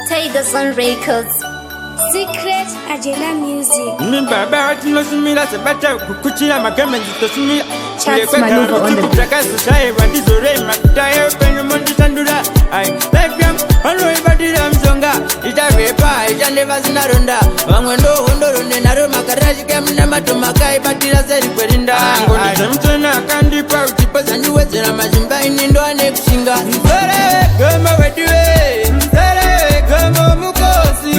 Tigers on Records. Secret Agela Music. Chats maneuver on the wegomo mukosi,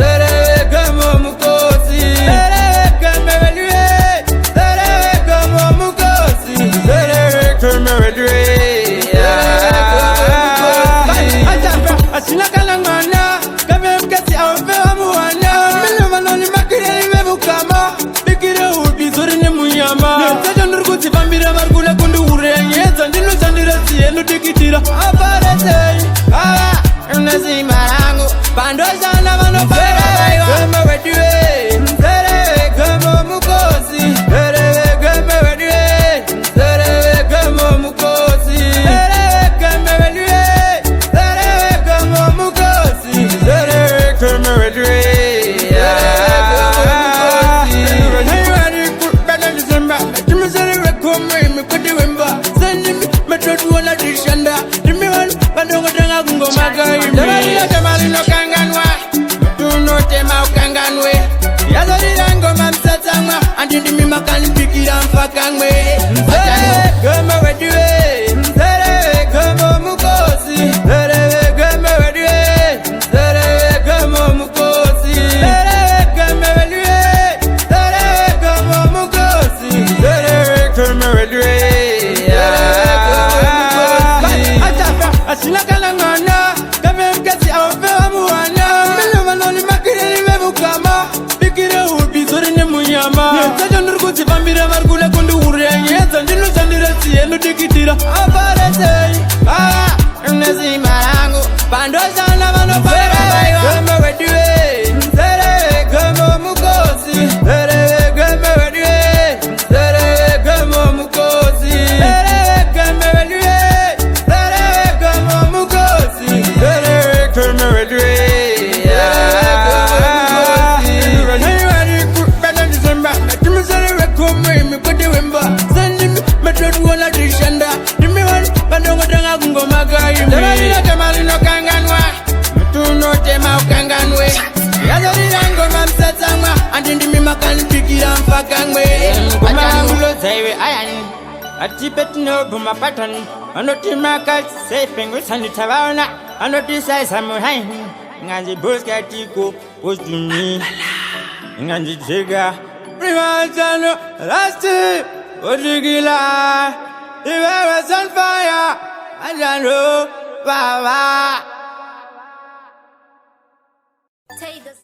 wegomo mukosi, wegomo mukosi, Asinakalangana, kame mkasi awewa muwana. Miluma noni makire mebukama, bikire ubi zorine muyama. Netaja nurguti bambira margula kundu urengeza. Ndilo chandira sienu dikitira aparete. Unasi marangu, pando sana mano para. Gama wedue, gama mukosi, gama wedue, gama mukosi, gama wedue. Asinakalangana, kame mkasi awewa muwana. Miluma noni makire mebukama, bikire ubi zorine muyama. Netaja nurguti bambira margula kundu urengeza. Ndilo chandira sienu dikitira aparete. Unasi marangu, pando sana mano para. Gama wedue, gama mukosi, gama wedue, gama mukosi, gama wedue. Atibet no buma pattern, and not in my cat, safe with Sunny Tavana, and not this size I'm behind. And the Boskatico was to me. And the Jigger, Primazano, last day, Odrigila, the air was on fire. I don't know, Baba. Tigers.